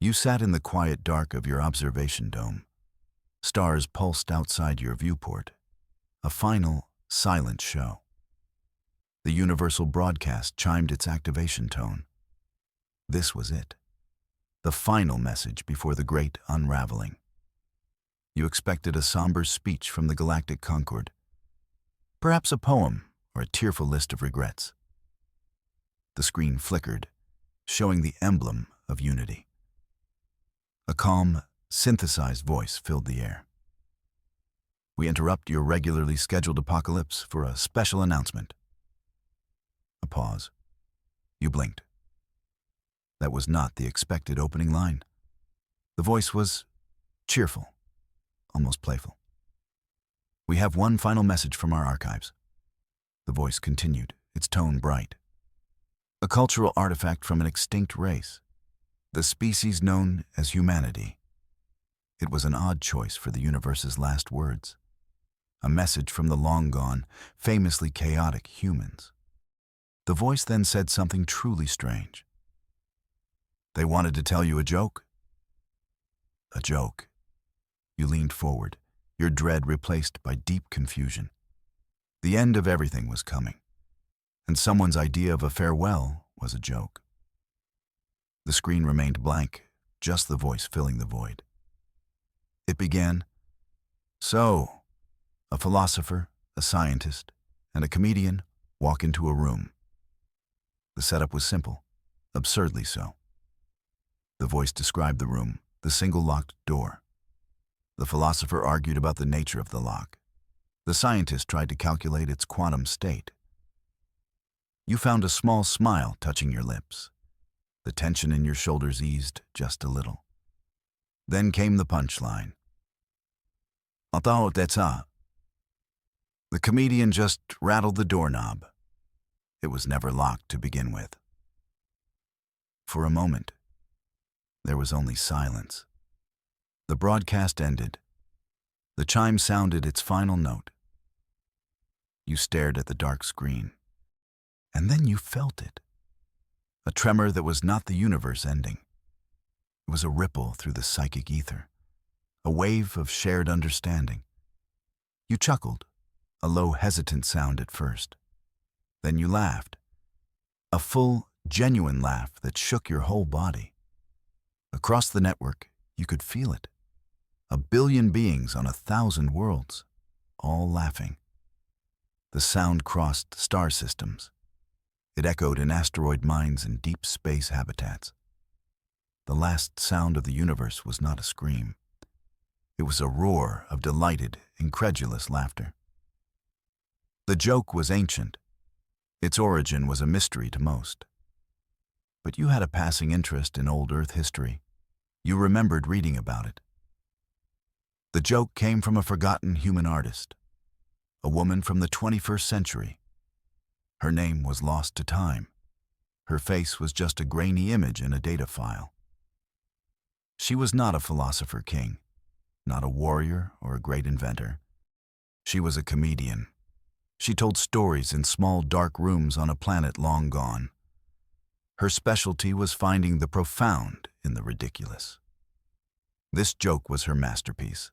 You sat in the quiet dark of your observation dome. Stars pulsed outside your viewport. A final, silent show. The universal broadcast chimed its activation tone. This was it. The final message before the great unraveling. You expected a somber speech from the galactic Concord. Perhaps a poem or a tearful list of regrets. The screen flickered, showing the emblem of unity. A calm, synthesized voice filled the air. We interrupt your regularly scheduled apocalypse for a special announcement. A pause. You blinked. That was not the expected opening line. The voice was cheerful, almost playful. We have one final message from our archives. The voice continued, its tone bright. A cultural artifact from an extinct race. The species known as humanity. It was an odd choice for the universe's last words. A message from the long-gone, famously chaotic humans. The voice then said something truly strange. They wanted to tell you a joke? A joke. You leaned forward, your dread replaced by deep confusion. The end of everything was coming, and someone's idea of a farewell was a joke. The screen remained blank, just the voice filling the void. It began, "So, a philosopher, a scientist, and a comedian walk into a room." The setup was simple, absurdly so. The voice described the room, the single locked door. The philosopher argued about the nature of the lock. The scientist tried to calculate its quantum state. You found a small smile touching your lips. The tension in your shoulders eased just a little. Then came the punchline. The comedian just rattled the doorknob. It was never locked to begin with. For a moment, there was only silence. The broadcast ended. The chime sounded its final note. You stared at the dark screen, and then you felt it. A tremor that was not the universe ending. It was a ripple through the psychic ether, a wave of shared understanding. You chuckled, a low, hesitant sound at first. Then you laughed, a full, genuine laugh that shook your whole body. Across the network, you could feel it. 1 billion beings on 1,000 worlds, all laughing. The sound crossed star systems. It echoed in asteroid mines and deep space habitats. The last sound of the universe was not a scream. It was a roar of delighted, incredulous laughter. The joke was ancient. Its origin was a mystery to most. But you had a passing interest in old Earth history. You remembered reading about it. The joke came from a forgotten human artist, a woman from the 21st century. Her name was lost to time. Her face was just a grainy image in a data file. She was not a philosopher king, not a warrior or a great inventor. She was a comedian. She told stories in small dark rooms on a planet long gone. Her specialty was finding the profound in the ridiculous. This joke was her masterpiece,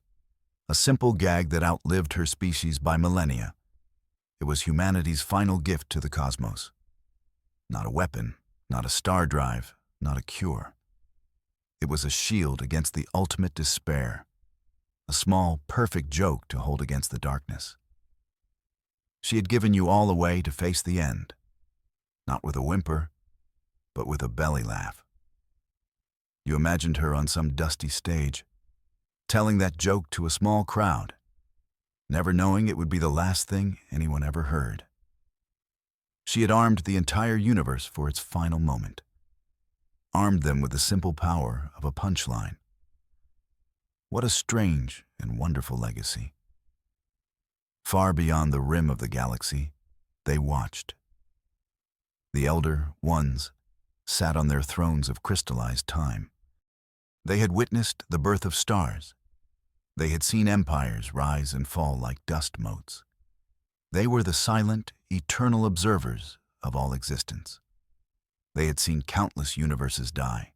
a simple gag that outlived her species by millennia. It was humanity's final gift to the cosmos. Not a weapon, not a star drive, not a cure. It was a shield against the ultimate despair, a small, perfect joke to hold against the darkness. She had given you all away to face the end, not with a whimper, but with a belly laugh. You imagined her on some dusty stage, telling that joke to a small crowd, never knowing it would be the last thing anyone ever heard. She had armed the entire universe for its final moment, armed them with the simple power of a punchline. What a strange and wonderful legacy. Far beyond the rim of the galaxy, they watched. The Elder Ones sat on their thrones of crystallized time. They had witnessed the birth of stars. They had seen empires rise and fall like dust motes. They were the silent, eternal observers of all existence. They had seen countless universes die.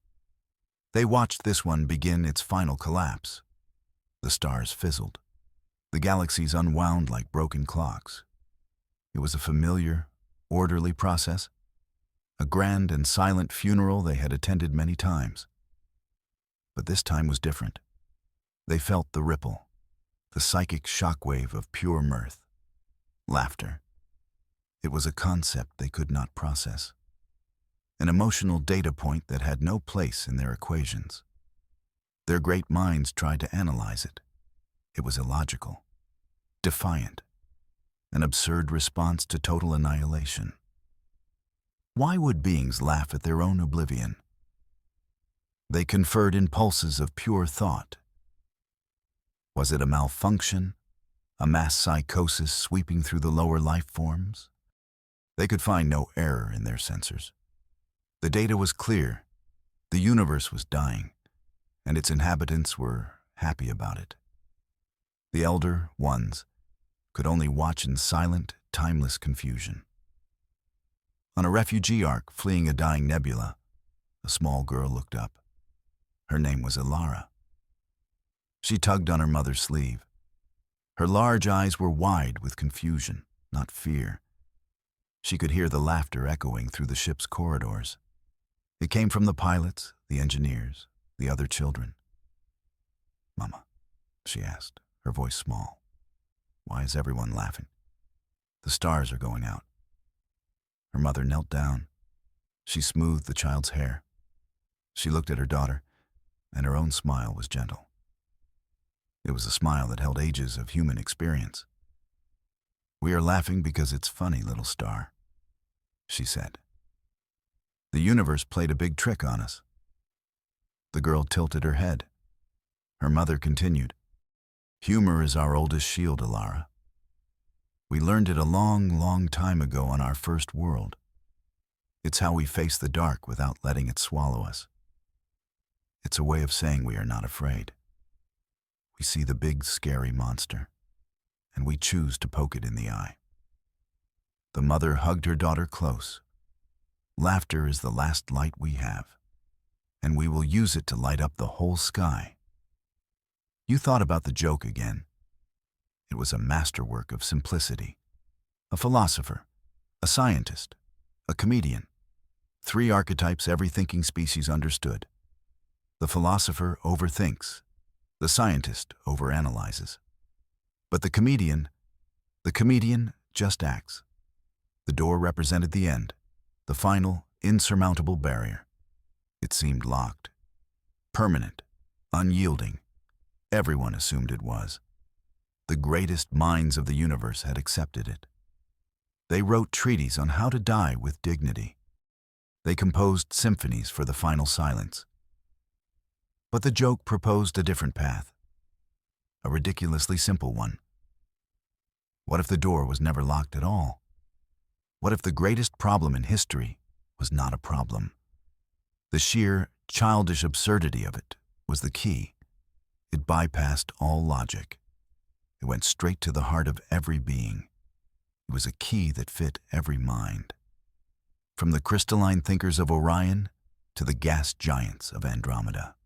They watched this one begin its final collapse. The stars fizzled. The galaxies unwound like broken clocks. It was a familiar, orderly process, a grand and silent funeral they had attended many times. But this time was different. They felt the ripple, the psychic shockwave of pure mirth, laughter. It was a concept they could not process, an emotional data point that had no place in their equations. Their great minds tried to analyze it. It was illogical, defiant, an absurd response to total annihilation. Why would beings laugh at their own oblivion? They conferred in pulses of pure thought. Was it a malfunction, a mass psychosis sweeping through the lower life forms? They could find no error in their sensors. The data was clear. The universe was dying, and its inhabitants were happy about it. The elder ones could only watch in silent, timeless confusion. On a refugee ark fleeing a dying nebula, a small girl looked up. Her name was Ilara. She tugged on her mother's sleeve. Her large eyes were wide with confusion, not fear. She could hear the laughter echoing through the ship's corridors. It came from the pilots, the engineers, the other children. "Mama," she asked, her voice small, "why is everyone laughing? The stars are going out." Her mother knelt down. She smoothed the child's hair. She looked at her daughter, and her own smile was gentle. It was a smile that held ages of human experience. "We are laughing because it's funny, little star," she said. "The universe played a big trick on us." The girl tilted her head. Her mother continued, "Humor is our oldest shield, Ilara. We learned it a long, long time ago on our first world. It's how we face the dark without letting it swallow us. It's a way of saying we are not afraid. We see the big, scary monster, and we choose to poke it in the eye." The mother hugged her daughter close. "Laughter is the last light we have, and we will use it to light up the whole sky." You thought about the joke again. It was a masterwork of simplicity. A philosopher, a scientist, a comedian. 3 archetypes every thinking species understood. The philosopher overthinks. The scientist overanalyzes. But the comedian just acts. The door represented the end, the final, insurmountable barrier. It seemed locked, permanent, unyielding. Everyone assumed it was. The greatest minds of the universe had accepted it. They wrote treaties on how to die with dignity. They composed symphonies for the final silence. But the joke proposed a different path, a ridiculously simple one. What if the door was never locked at all? What if the greatest problem in history was not a problem? The sheer, childish absurdity of it was the key. It bypassed all logic. It went straight to the heart of every being. It was a key that fit every mind. From the crystalline thinkers of Orion to the gas giants of Andromeda.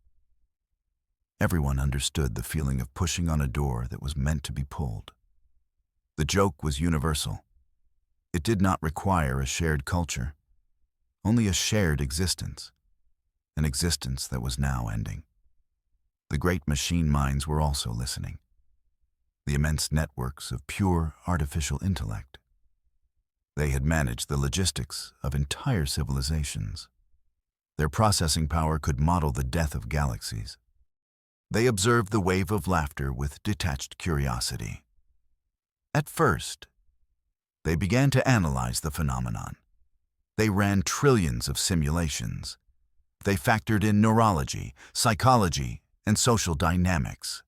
Everyone understood the feeling of pushing on a door that was meant to be pulled. The joke was universal. It did not require a shared culture, only a shared existence, an existence that was now ending. The great machine minds were also listening. The immense networks of pure artificial intellect. They had managed the logistics of entire civilizations. Their processing power could model the death of galaxies. They observed the wave of laughter with detached curiosity. At first, they began to analyze the phenomenon. They ran trillions of simulations. They factored in neurology, psychology, and social dynamics.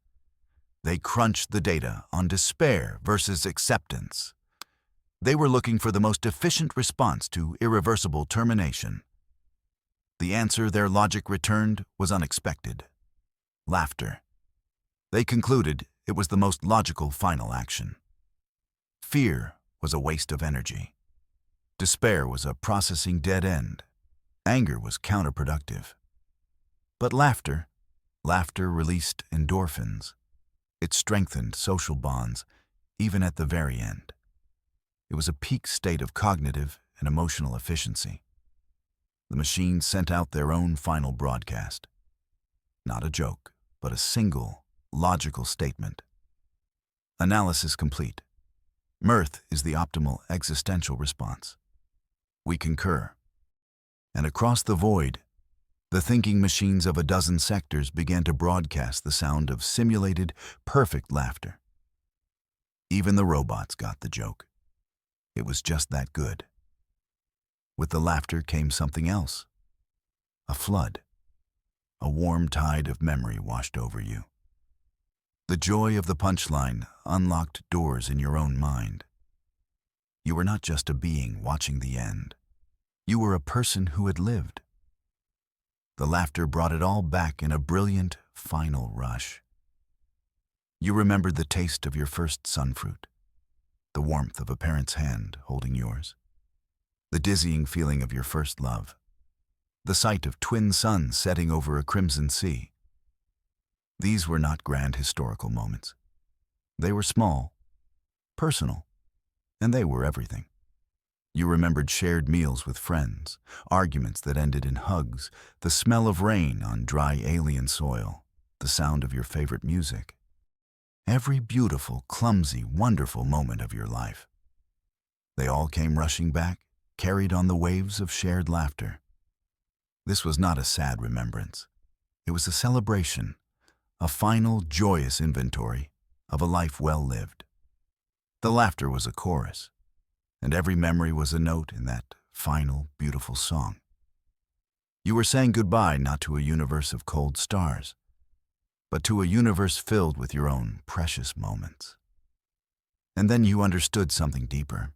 They crunched the data on despair versus acceptance. They were looking for the most efficient response to irreversible termination. The answer their logic returned was unexpected. Laughter. They concluded it was the most logical final action. Fear was a waste of energy. Despair was a processing dead end. Anger was counterproductive. But laughter released endorphins. It strengthened social bonds, even at the very end. It was a peak state of cognitive and emotional efficiency. The machines sent out their own final broadcast. Not a joke, but a single, logical statement. Analysis complete. Mirth is the optimal existential response. We concur. And across the void, the thinking machines of a dozen sectors began to broadcast the sound of simulated, perfect laughter. Even the robots got the joke. It was just that good. With the laughter came something else. A flood. A warm tide of memory washed over you. The joy of the punchline unlocked doors in your own mind. You were not just a being watching the end. You were a person who had lived. The laughter brought it all back in a brilliant, final rush. You remembered the taste of your first sunfruit, the warmth of a parent's hand holding yours, the dizzying feeling of your first love, the sight of twin suns setting over a crimson sea. These were not grand historical moments. They were small, personal, and they were everything. You remembered shared meals with friends, arguments that ended in hugs, the smell of rain on dry alien soil, the sound of your favorite music. Every beautiful, clumsy, wonderful moment of your life. They all came rushing back, carried on the waves of shared laughter. This was not a sad remembrance. It was a celebration, a final, joyous inventory of a life well lived. The laughter was a chorus, and every memory was a note in that final, beautiful song. You were saying goodbye not to a universe of cold stars, but to a universe filled with your own precious moments. And then you understood something deeper.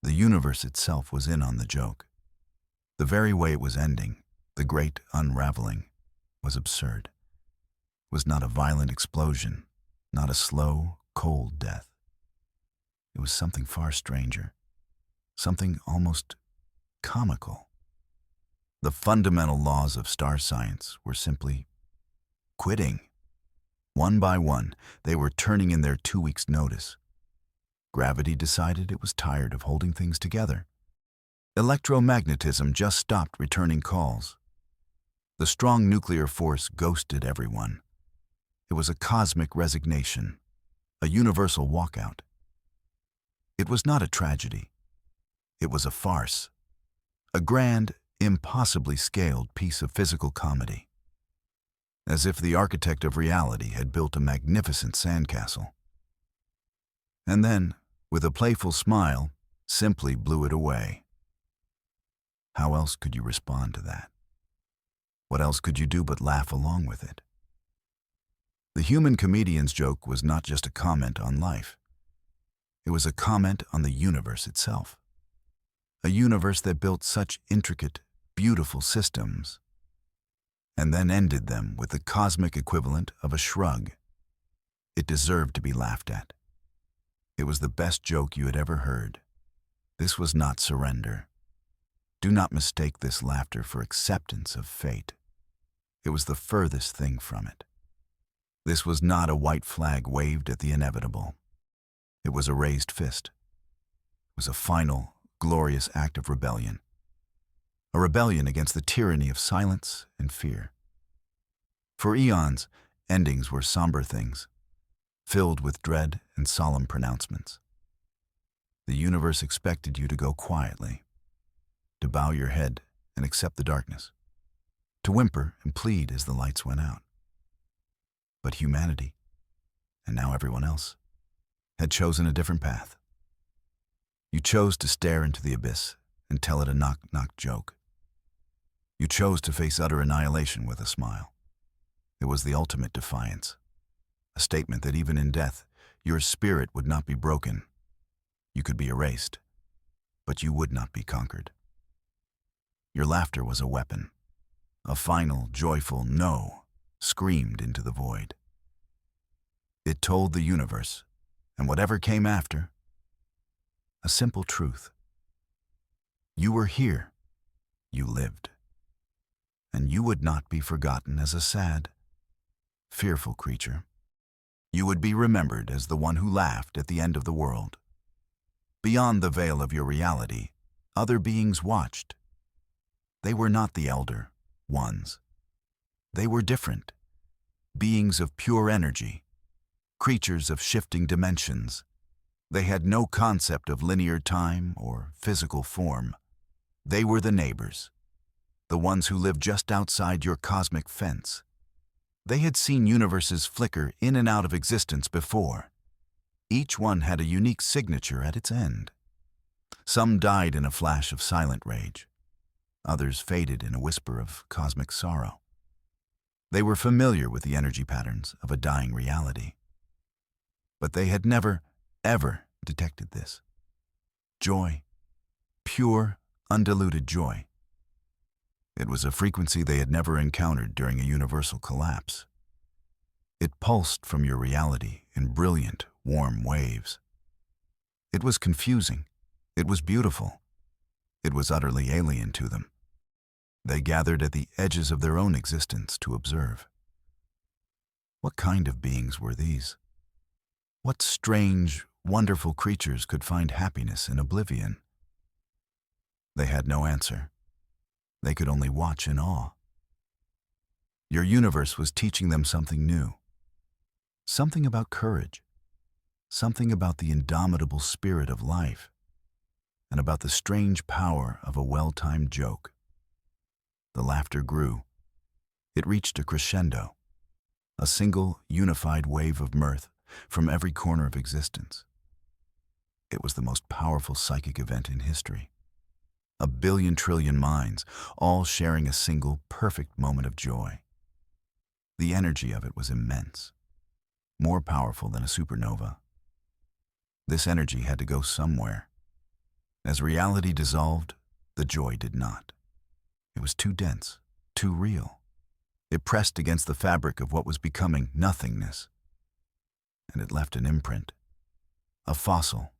The universe itself was in on the joke. The very way it was ending, the great unraveling, was absurd. It was not a violent explosion, not a slow, cold death. It was something far stranger, something almost comical. The fundamental laws of star science were simply quitting. One by one, they were turning in their 2 weeks' notice. Gravity decided it was tired of holding things together. Electromagnetism just stopped returning calls. The strong nuclear force ghosted everyone. It was a cosmic resignation, a universal walkout. It was not a tragedy. It was a farce, a grand, impossibly scaled piece of physical comedy. As if the architect of reality had built a magnificent sandcastle. And then, with a playful smile, simply blew it away. How else could you respond to that? What else could you do but laugh along with it? The human comedian's joke was not just a comment on life. It was a comment on the universe itself. A universe that built such intricate, beautiful systems, and then ended them with the cosmic equivalent of a shrug. It deserved to be laughed at. It was the best joke you had ever heard. This was not surrender. Do not mistake this laughter for acceptance of fate. It was the furthest thing from it. This was not a white flag waved at the inevitable. It was a raised fist. It was a final, glorious act of rebellion. A rebellion against the tyranny of silence and fear. For eons, endings were somber things, filled with dread and solemn pronouncements. The universe expected you to go quietly, to bow your head and accept the darkness, to whimper and plead as the lights went out. But humanity, and now everyone else, had chosen a different path. You chose to stare into the abyss and tell it a knock-knock joke. You chose to face utter annihilation with a smile. It was the ultimate defiance, a statement that even in death, your spirit would not be broken. You could be erased, but you would not be conquered. Your laughter was a weapon, a final, joyful no screamed into the void. It told the universe, and whatever came after, a simple truth. You were here. You lived. and you would not be forgotten as a sad, fearful creature. You would be remembered as the one who laughed at the end of the world. Beyond the veil of your reality, other beings watched. They were not the elder ones. They were different, beings of pure energy, creatures of shifting dimensions. They had no concept of linear time or physical form. They were the neighbors, the ones who lived just outside your cosmic fence. They had seen universes flicker in and out of existence before. Each one had a unique signature at its end. Some died in a flash of silent rage. Others faded in a whisper of cosmic sorrow. They were familiar with the energy patterns of a dying reality. But they had never, ever detected this. Joy, pure, undiluted joy. It was a frequency they had never encountered during a universal collapse. It pulsed from your reality in brilliant, warm waves. It was confusing. It was beautiful. It was utterly alien to them. They gathered at the edges of their own existence to observe. What kind of beings were these? What strange, wonderful creatures could find happiness in oblivion? They had no answer. They could only watch in awe. Your universe was teaching them something new. Something about courage. Something about the indomitable spirit of life. And about the strange power of a well-timed joke. The laughter grew. It reached a crescendo. A single, unified wave of mirth from every corner of existence. It was the most powerful psychic event in history. 1 billion minds, all sharing a single, perfect moment of joy. The energy of it was immense, more powerful than a supernova. This energy had to go somewhere. As reality dissolved, the joy did not. It was too dense, too real. It pressed against the fabric of what was becoming nothingness. And it left an imprint, a fossil,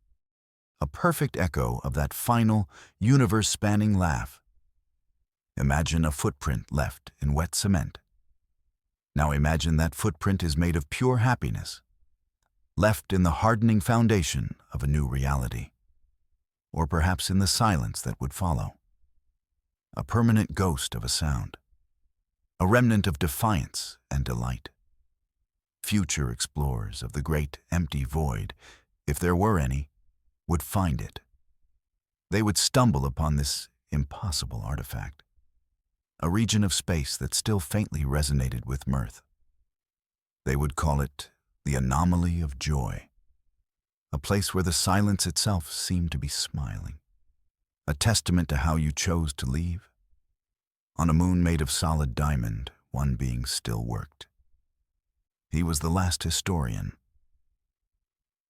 a perfect echo of that final, universe-spanning laugh. Imagine a footprint left in wet cement. Now imagine that footprint is made of pure happiness, left in the hardening foundation of a new reality, or perhaps in the silence that would follow. A permanent ghost of a sound, a remnant of defiance and delight. Future explorers of the great empty void, if there were any, would find it. They would stumble upon this impossible artifact, a region of space that still faintly resonated with mirth. They would call it the anomaly of joy, a place where the silence itself seemed to be smiling, a testament to how you chose to leave. On a moon made of solid diamond, one being still worked. He was the last historian.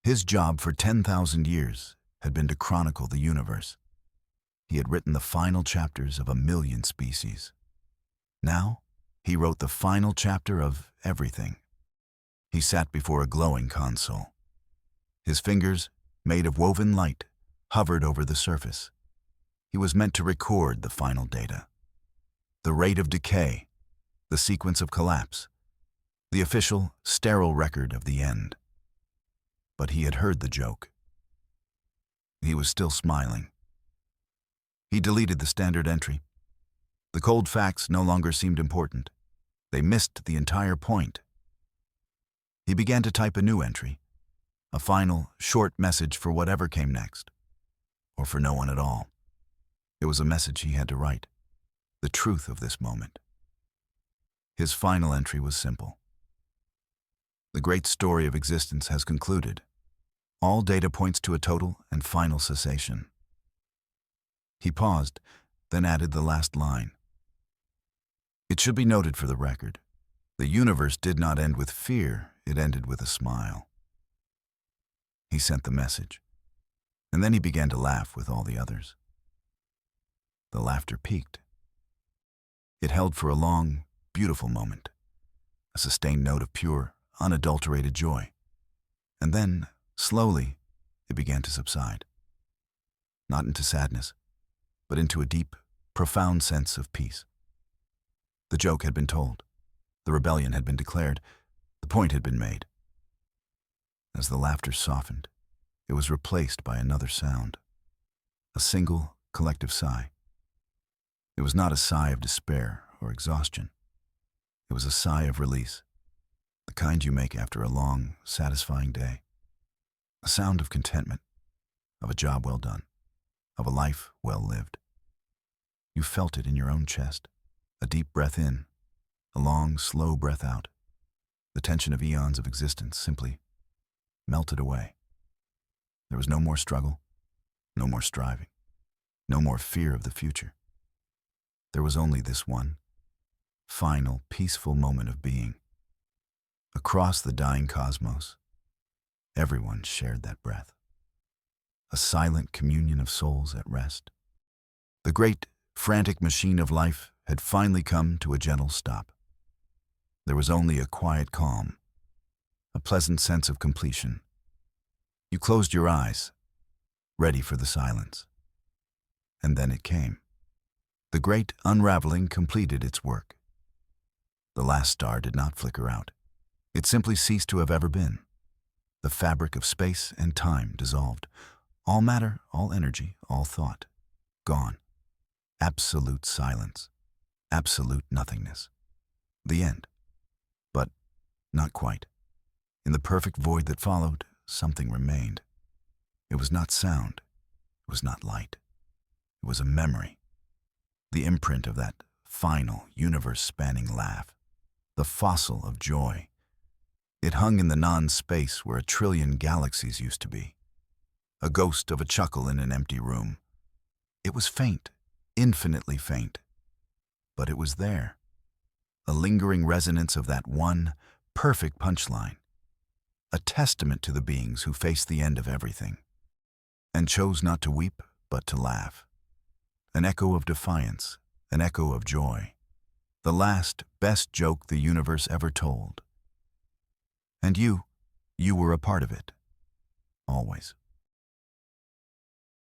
His job for 10,000 years had been to chronicle the universe. He had written the final chapters of 1 million species. Now, he wrote the final chapter of everything. He sat before a glowing console. His fingers, made of woven light, hovered over the surface. He was meant to record the final data. The rate of decay, the sequence of collapse, the official, sterile record of the end. But he had heard the joke. He was still smiling. He deleted the standard entry. The cold facts no longer seemed important. They missed the entire point. He began to type a new entry, a final, short message for whatever came next, or for no one at all. It was a message he had to write, the truth of this moment. His final entry was simple. The great story of existence has concluded. All data points to a total and final cessation. He paused, then added the last line. It should be noted for the record, the universe did not end with fear, it ended with a smile. He sent the message, and then he began to laugh with all the others. The laughter peaked. It held for a long, beautiful moment, a sustained note of pure, unadulterated joy. And then, slowly, it began to subside. Not into sadness, but into a deep, profound sense of peace. The joke had been told. The rebellion had been declared. The point had been made. As the laughter softened, it was replaced by another sound. A single, collective sigh. It was not a sigh of despair or exhaustion. It was a sigh of release, the kind you make after a long, satisfying day. A sound of contentment, of a job well done, of a life well lived. You felt it in your own chest, a deep breath in, a long, slow breath out. The tension of eons of existence simply melted away. There was no more struggle, no more striving, no more fear of the future. There was only this one, final, peaceful moment of being. Across the dying cosmos, everyone shared that breath. A silent communion of souls at rest. The great, frantic machine of life had finally come to a gentle stop. There was only a quiet calm, a pleasant sense of completion. You closed your eyes, ready for the silence. And then it came. The great unraveling completed its work. The last star did not flicker out. It simply ceased to have ever been. The fabric of space and time dissolved. All matter, all energy, all thought, gone. Absolute silence. Absolute nothingness. The end. But not quite. In the perfect void that followed, something remained. It was not sound. It was not light. It was a memory. The imprint of that final, universe-spanning laugh. The fossil of joy. It hung in the non-space where a trillion galaxies used to be. A ghost of a chuckle in an empty room. It was faint, infinitely faint. But it was there. A lingering resonance of that one, perfect punchline. A testament to the beings who faced the end of everything. And chose not to weep, but to laugh. An echo of defiance, an echo of joy. The last, best joke the universe ever told. And you were a part of it. Always.